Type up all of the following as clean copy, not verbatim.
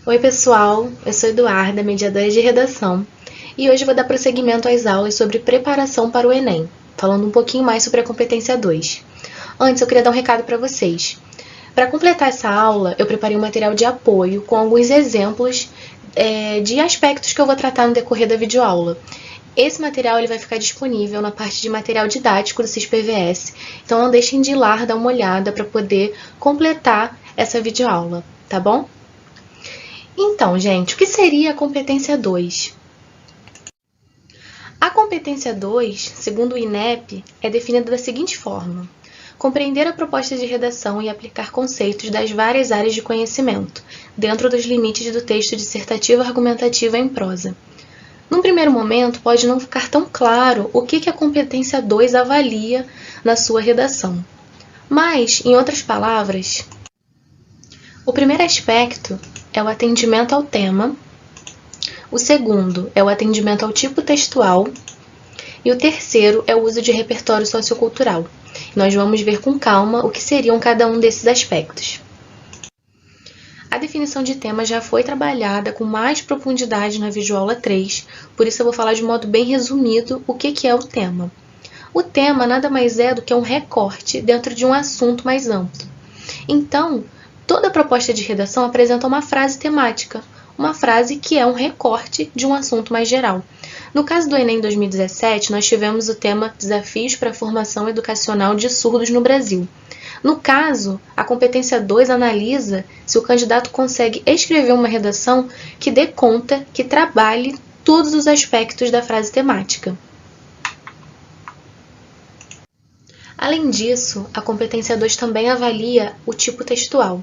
Oi pessoal, eu sou Eduarda, mediadora de redação, e hoje vou dar prosseguimento às aulas sobre preparação para o Enem, falando um pouquinho mais sobre a competência 2. Antes eu queria dar um recado para vocês. Para completar essa aula, eu preparei um material de apoio com alguns exemplos de aspectos que eu vou tratar no decorrer da videoaula. Esse material ele vai ficar disponível na parte de material didático do CISPVS, então não deixem de ir lá dar uma olhada para poder completar essa videoaula, tá bom? Então, gente, o que seria a competência 2? A competência 2, segundo o INEP, é definida da seguinte forma: compreender a proposta de redação e aplicar conceitos das várias áreas de conhecimento, dentro dos limites do texto dissertativo argumentativo em prosa. Num primeiro momento, pode não ficar tão claro o que a competência 2 avalia na sua redação. Mas, em outras palavras, o primeiro aspecto é o atendimento ao tema, o segundo é o atendimento ao tipo textual e o terceiro é o uso de repertório sociocultural. Nós vamos ver com calma o que seriam cada um desses aspectos. A definição de tema já foi trabalhada com mais profundidade na videoaula 3, por isso eu vou falar de modo bem resumido o que é o tema. O tema nada mais é do que um recorte dentro de um assunto mais amplo. Então, toda proposta de redação apresenta uma frase temática, uma frase que é um recorte de um assunto mais geral. No caso do Enem 2017, nós tivemos o tema Desafios para a Formação Educacional de Surdos no Brasil. No caso, a competência 2 analisa se o candidato consegue escrever uma redação que dê conta, que trabalhe todos os aspectos da frase temática. Além disso, a competência 2 também avalia o tipo textual.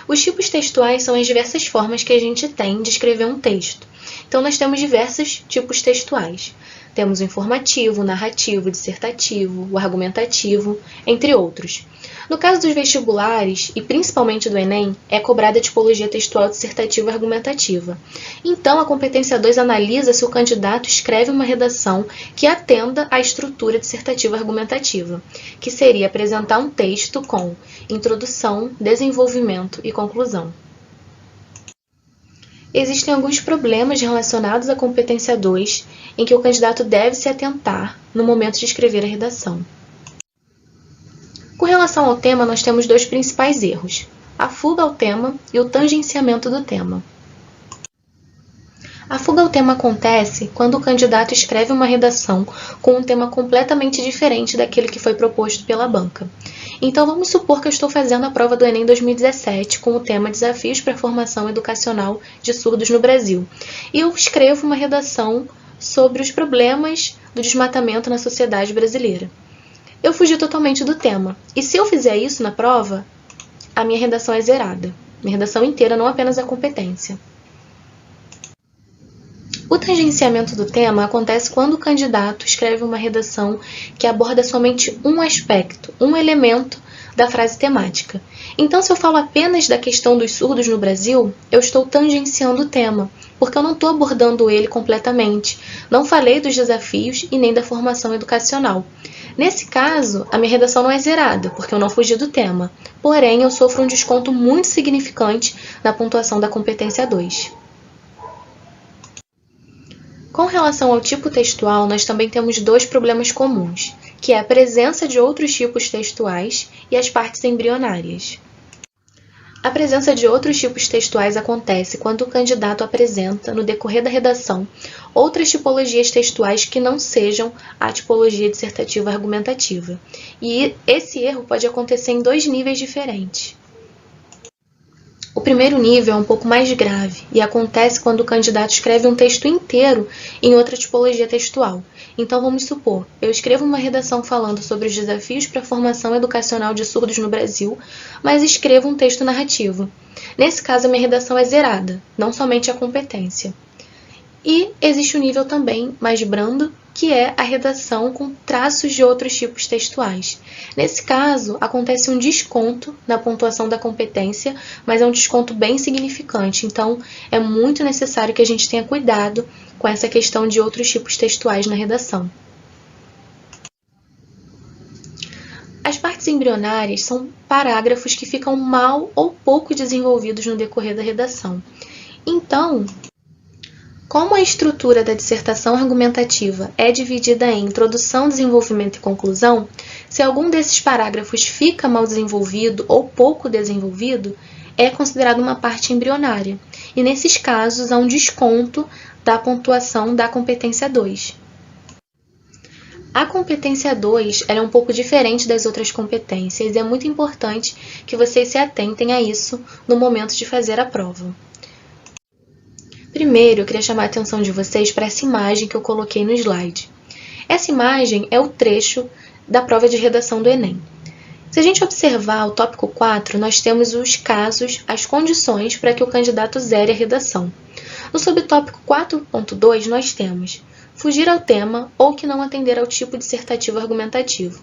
Os tipos textuais são as diversas formas que a gente tem de escrever um texto. Então, nós temos diversos tipos textuais. Temos o informativo, o narrativo, o dissertativo, o argumentativo, entre outros. No caso dos vestibulares, e principalmente do Enem, é cobrada a tipologia textual dissertativa e argumentativa. Então, a competência 2 analisa se o candidato escreve uma redação que atenda à estrutura dissertativa argumentativa, que seria apresentar um texto com introdução, desenvolvimento e conclusão. Existem alguns problemas relacionados à competência 2 em que o candidato deve se atentar no momento de escrever a redação. Com relação ao tema, nós temos dois principais erros: a fuga ao tema e o tangenciamento do tema. A fuga ao tema acontece quando o candidato escreve uma redação com um tema completamente diferente daquele que foi proposto pela banca. Então, vamos supor que eu estou fazendo a prova do Enem 2017 com o tema Desafios para a Formação Educacional de Surdos no Brasil. E eu escrevo uma redação sobre os problemas do desmatamento na sociedade brasileira. Eu fugi totalmente do tema. E se eu fizer isso na prova, a minha redação é zerada. Minha redação inteira, não apenas a competência. O tangenciamento do tema acontece quando o candidato escreve uma redação que aborda somente um aspecto, um elemento da frase temática. Então, se eu falo apenas da questão dos surdos no Brasil, eu estou tangenciando o tema, porque eu não estou abordando ele completamente. Não falei dos desafios e nem da formação educacional. Nesse caso, a minha redação não é zerada, porque eu não fugi do tema. Porém, eu sofro um desconto muito significante na pontuação da competência 2. Com relação ao tipo textual, nós também temos dois problemas comuns, que é a presença de outros tipos textuais e as partes embrionárias. A presença de outros tipos textuais acontece quando o candidato apresenta, no decorrer da redação, outras tipologias textuais que não sejam a tipologia dissertativa argumentativa. E esse erro pode acontecer em dois níveis diferentes. O primeiro nível é um pouco mais grave e acontece quando o candidato escreve um texto inteiro em outra tipologia textual. Então, vamos supor, eu escrevo uma redação falando sobre os desafios para a formação educacional de surdos no Brasil, mas escrevo um texto narrativo. Nesse caso, a minha redação é zerada, não somente a competência. E existe um nível também mais brando, que é a redação com traços de outros tipos textuais. Nesse caso, acontece um desconto na pontuação da competência, mas é um desconto bem significante, então é muito necessário que a gente tenha cuidado com essa questão de outros tipos textuais na redação. As partes embrionárias são parágrafos que ficam mal ou pouco desenvolvidos no decorrer da redação. Então, como a estrutura da dissertação argumentativa é dividida em introdução, desenvolvimento e conclusão, se algum desses parágrafos fica mal desenvolvido ou pouco desenvolvido, é considerado uma parte embrionária, e nesses casos há um desconto da pontuação da competência 2. A competência 2 ela é um pouco diferente das outras competências e é muito importante que vocês se atentem a isso no momento de fazer a prova. Primeiro, eu queria chamar a atenção de vocês para essa imagem que eu coloquei no slide. Essa imagem é o trecho da prova de redação do Enem. Se a gente observar o tópico 4, nós temos os casos, as condições para que o candidato zere a redação. No subtópico 4.2, nós temos fugir ao tema ou que não atender ao tipo dissertativo argumentativo.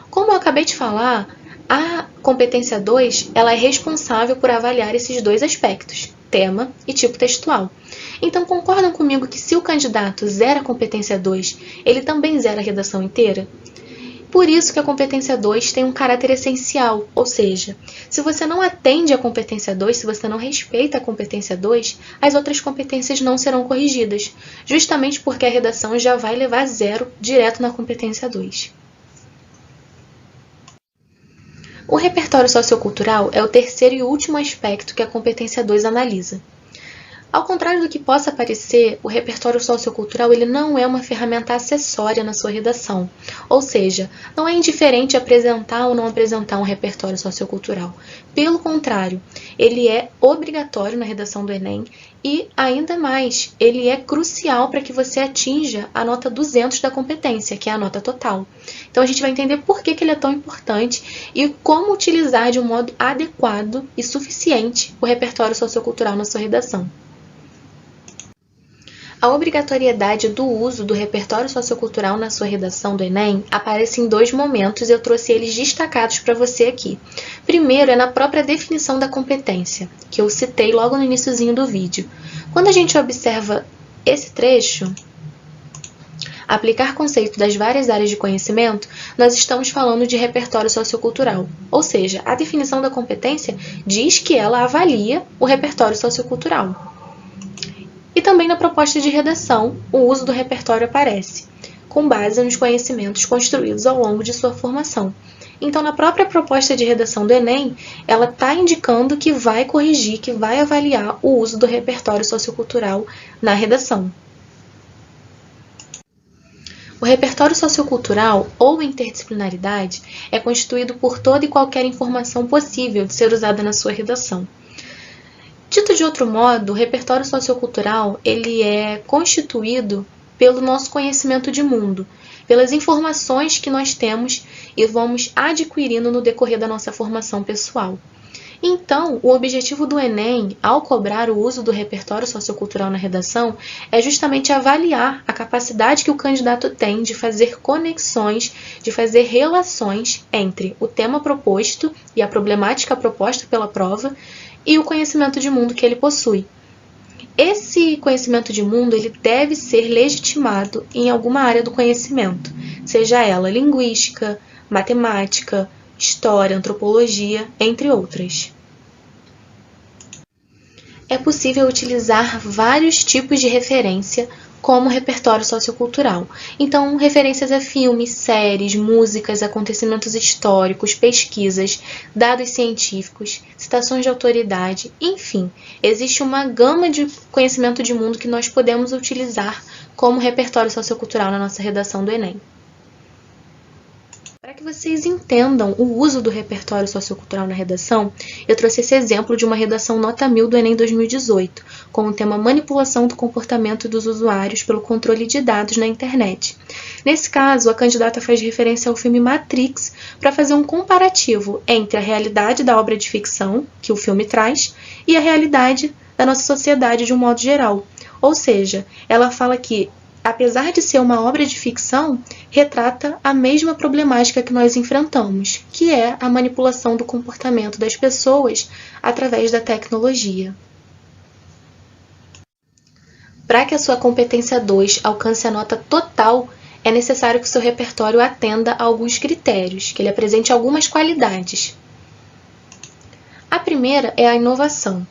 Como eu acabei de falar, a competência 2 ela é responsável por avaliar esses dois aspectos, tema e tipo textual. Então, concordam comigo que se o candidato zera a competência 2, ele também zera a redação inteira? Por isso que a competência 2 tem um caráter essencial, ou seja, se você não atende à competência 2, se você não respeita a competência 2, as outras competências não serão corrigidas, justamente porque a redação já vai levar 0 direto na competência 2. O repertório sociocultural é o terceiro e último aspecto que a competência 2 analisa. Ao contrário do que possa parecer, o repertório sociocultural ele não é uma ferramenta acessória na sua redação, ou seja, não é indiferente apresentar ou não apresentar um repertório sociocultural. Pelo contrário, ele é obrigatório na redação do Enem e, ainda mais, ele é crucial para que você atinja a nota 200 da competência, que é a nota total. Então, a gente vai entender por que ele é tão importante e como utilizar de um modo adequado e suficiente o repertório sociocultural na sua redação. A obrigatoriedade do uso do repertório sociocultural na sua redação do Enem aparece em dois momentos e eu trouxe eles destacados para você aqui. Primeiro é na própria definição da competência, que eu citei logo no iniciozinho do vídeo. Quando a gente observa esse trecho, aplicar conceito das várias áreas de conhecimento, nós estamos falando de repertório sociocultural. Ou seja, a definição da competência diz que ela avalia o repertório sociocultural. E também na proposta de redação, o uso do repertório aparece, com base nos conhecimentos construídos ao longo de sua formação. Então, na própria proposta de redação do Enem, ela está indicando que vai corrigir, que vai avaliar o uso do repertório sociocultural na redação. O repertório sociocultural, ou interdisciplinaridade, é constituído por toda e qualquer informação possível de ser usada na sua redação. Dito de outro modo, o repertório sociocultural ele é constituído pelo nosso conhecimento de mundo, pelas informações que nós temos e vamos adquirindo no decorrer da nossa formação pessoal. Então, o objetivo do Enem, ao cobrar o uso do repertório sociocultural na redação, é justamente avaliar a capacidade que o candidato tem de fazer conexões, de fazer relações entre o tema proposto e a problemática proposta pela prova e o conhecimento de mundo que ele possui. Esse conhecimento de mundo ele deve ser legitimado em alguma área do conhecimento, seja ela linguística, matemática, história, antropologia, entre outras. É possível utilizar vários tipos de referência como repertório sociocultural. Então, referências a filmes, séries, músicas, acontecimentos históricos, pesquisas, dados científicos, citações de autoridade, enfim, existe uma gama de conhecimento de mundo que nós podemos utilizar como repertório sociocultural na nossa redação do Enem. Para que vocês entendam o uso do repertório sociocultural na redação, eu trouxe esse exemplo de uma redação nota 1000 do Enem 2018, com o tema Manipulação do comportamento dos usuários pelo controle de dados na internet. Nesse caso, a candidata faz referência ao filme Matrix para fazer um comparativo entre a realidade da obra de ficção que o filme traz e a realidade da nossa sociedade de um modo geral. Ou seja, ela fala que apesar de ser uma obra de ficção, retrata a mesma problemática que nós enfrentamos, que é a manipulação do comportamento das pessoas através da tecnologia. Para que a sua competência 2 alcance a nota total, é necessário que o seu repertório atenda a alguns critérios, que ele apresente algumas qualidades. A primeira é a inovação.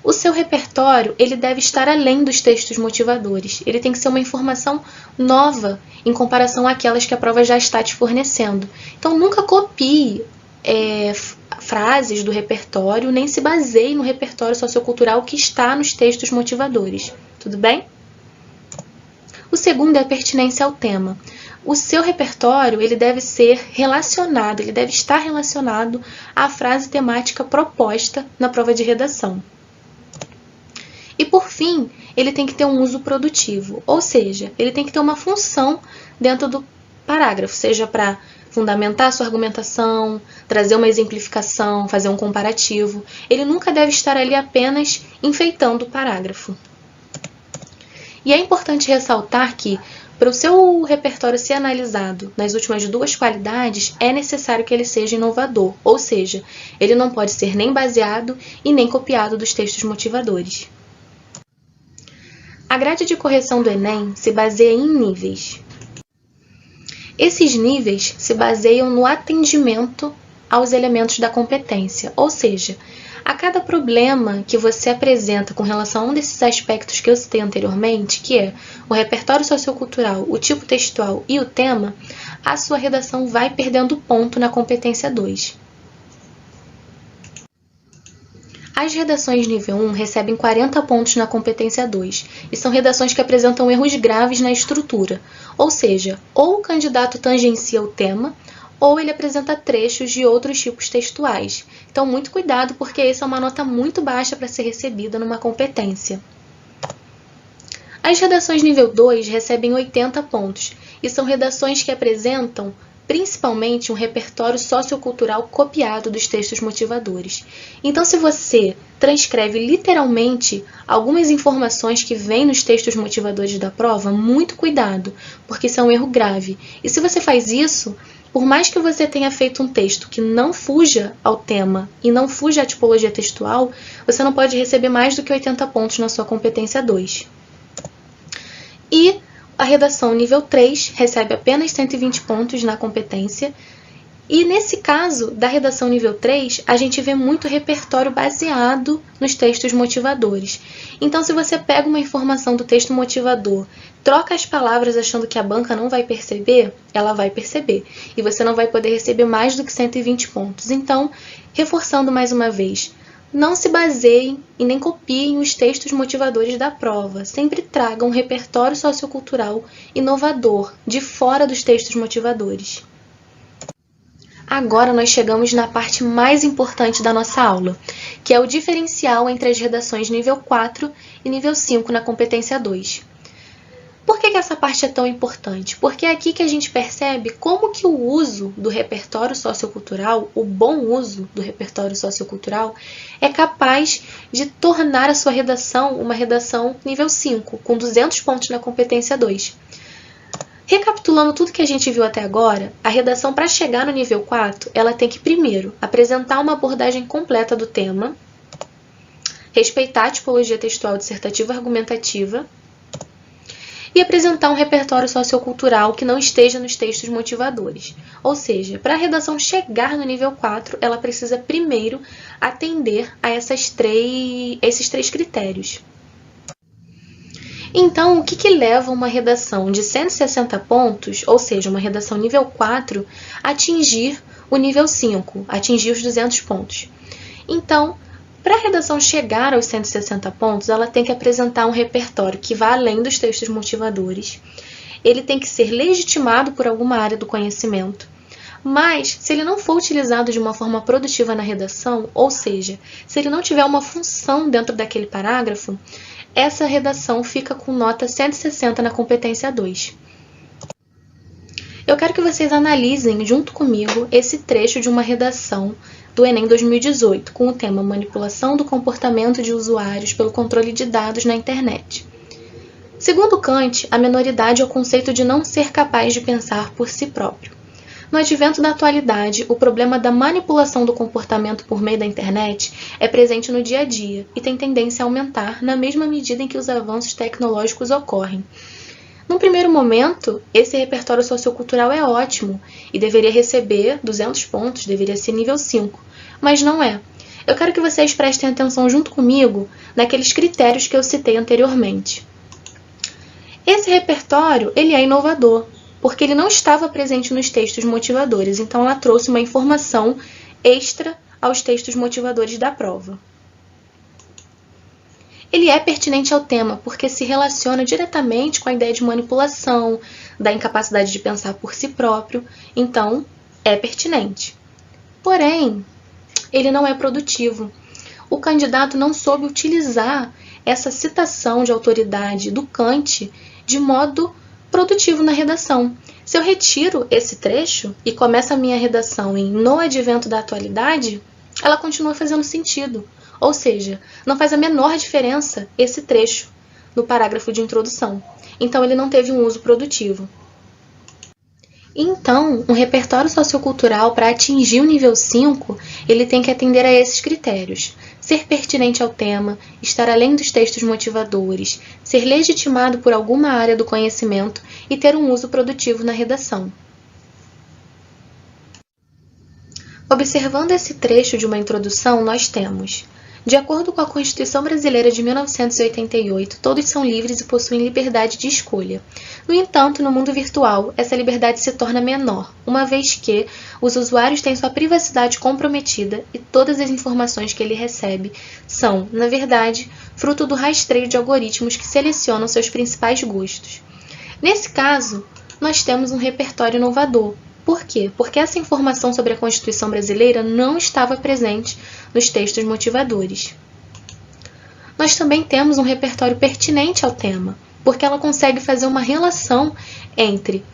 O seu repertório ele deve estar além dos textos motivadores. Ele tem que ser uma informação nova em comparação àquelas que a prova já está te fornecendo. Então, nunca copie frases do repertório, nem se baseie no repertório sociocultural que está nos textos motivadores. Tudo bem? O segundo é a pertinência ao tema. O seu repertório ele deve ser relacionado, ele deve estar relacionado à frase temática proposta na prova de redação. E por fim, ele tem que ter um uso produtivo, ou seja, ele tem que ter uma função dentro do parágrafo, seja para fundamentar sua argumentação, trazer uma exemplificação, fazer um comparativo. Ele nunca deve estar ali apenas enfeitando o parágrafo. E é importante ressaltar que, para o seu repertório ser analisado nas últimas duas qualidades, é necessário que ele seja inovador, ou seja, ele não pode ser nem baseado e nem copiado dos textos motivadores. A grade de correção do Enem se baseia em níveis. Esses níveis se baseiam no atendimento aos elementos da competência, ou seja, a cada problema que você apresenta com relação a um desses aspectos que eu citei anteriormente, que é o repertório sociocultural, o tipo textual e o tema, a sua redação vai perdendo ponto na competência 2. As redações nível 1 recebem 40 pontos na competência 2 e são redações que apresentam erros graves na estrutura, ou seja, ou o candidato tangencia o tema, ou ele apresenta trechos de outros tipos textuais. Então, muito cuidado, porque essa é uma nota muito baixa para ser recebida numa competência. As redações nível 2 recebem 80 pontos e são redações que apresentam principalmente um repertório sociocultural copiado dos textos motivadores. Então, se você transcreve literalmente algumas informações que vêm nos textos motivadores da prova, muito cuidado, porque isso é um erro grave. E se você faz isso, por mais que você tenha feito um texto que não fuja ao tema e não fuja à tipologia textual, você não pode receber mais do que 80 pontos na sua competência 2. E a redação nível 3 recebe apenas 120 pontos na competência. E nesse caso, da redação nível 3, a gente vê muito repertório baseado nos textos motivadores. Então, se você pega uma informação do texto motivador, troca as palavras achando que a banca não vai perceber, ela vai perceber. E você não vai poder receber mais do que 120 pontos. Então, reforçando mais uma vez, não se baseiem e nem copiem os textos motivadores da prova. Sempre tragam um repertório sociocultural inovador, de fora dos textos motivadores. Agora nós chegamos na parte mais importante da nossa aula, que é o diferencial entre as redações nível 4 e nível 5 na competência 2. Por que essa parte é tão importante? Porque é aqui que a gente percebe como que o uso do repertório sociocultural, o bom uso do repertório sociocultural, é capaz de tornar a sua redação uma redação nível 5, com 200 pontos na competência 2. Recapitulando tudo que a gente viu até agora, a redação para chegar no nível 4, ela tem que primeiro apresentar uma abordagem completa do tema, respeitar a tipologia textual dissertativa argumentativa e apresentar um repertório sociocultural que não esteja nos textos motivadores. Ou seja, para a redação chegar no nível 4, ela precisa primeiro atender a esses três critérios. Então, o que leva uma redação de 160 pontos, ou seja, uma redação nível 4, a atingir o nível 5, atingir os 200 pontos? Então, para a redação chegar aos 160 pontos, ela tem que apresentar um repertório que vá além dos textos motivadores, ele tem que ser legitimado por alguma área do conhecimento, mas se ele não for utilizado de uma forma produtiva na redação, ou seja, se ele não tiver uma função dentro daquele parágrafo, essa redação fica com nota 160 na competência 2. Eu quero que vocês analisem junto comigo esse trecho de uma redação do Enem 2018, com o tema Manipulação do comportamento de usuários pelo controle de dados na internet. Segundo Kant, a menoridade é o conceito de não ser capaz de pensar por si próprio. No advento da atualidade, o problema da manipulação do comportamento por meio da internet é presente no dia a dia e tem tendência a aumentar na mesma medida em que os avanços tecnológicos ocorrem. Num primeiro momento, esse repertório sociocultural é ótimo e deveria receber 200 pontos, deveria ser nível 5, mas não é. eu quero que vocês prestem atenção junto comigo naqueles critérios que eu citei anteriormente. Esse repertório, ele é inovador, porque ele não estava presente nos textos motivadores, então ela trouxe uma informação extra aos textos motivadores da prova. Ele é pertinente ao tema, porque se relaciona diretamente com a ideia de manipulação, da incapacidade de pensar por si próprio, então é pertinente. Porém, ele não é produtivo. O candidato não soube utilizar essa citação de autoridade do Kant de modo produtivo na redação. Se eu retiro esse trecho e começo a minha redação em No Advento da Atualidade, ela continua fazendo sentido. Ou seja, não faz a menor diferença esse trecho no parágrafo de introdução. Então, ele não teve um uso produtivo. Então, um repertório sociocultural, para atingir o nível 5, ele tem que atender a esses critérios: ser pertinente ao tema, estar além dos textos motivadores, ser legitimado por alguma área do conhecimento e ter um uso produtivo na redação. Observando esse trecho de uma introdução, nós temos: de acordo com a Constituição Brasileira de 1988, todos são livres e possuem liberdade de escolha. No entanto, no mundo virtual, essa liberdade se torna menor, uma vez que os usuários têm sua privacidade comprometida e todas as informações que ele recebe são, na verdade, fruto do rastreio de algoritmos que selecionam seus principais gostos. Nesse caso, nós temos um repertório inovador. Por quê? Porque essa informação sobre a Constituição brasileira não estava presente nos textos motivadores. Nós também temos um repertório pertinente ao tema, porque ela consegue fazer uma relação entre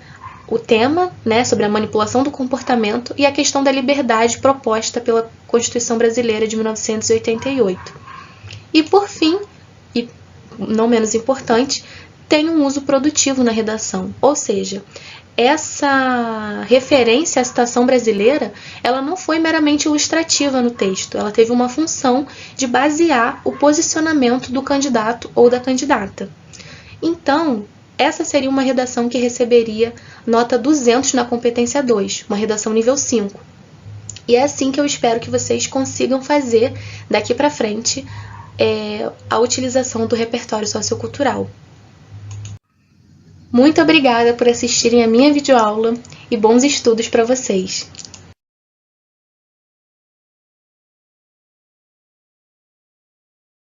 o tema, sobre a manipulação do comportamento, e a questão da liberdade proposta pela Constituição brasileira de 1988. E, por fim, e não menos importante, tem um uso produtivo na redação, ou seja, essa referência à citação brasileira, ela não foi meramente ilustrativa no texto, ela teve uma função de basear o posicionamento do candidato ou da candidata. Então, essa seria uma redação que receberia nota 200 na competência 2, uma redação nível 5. E é assim que eu espero que vocês consigam fazer daqui para frente a utilização do repertório sociocultural. Muito obrigada por assistirem a minha videoaula e bons estudos para vocês!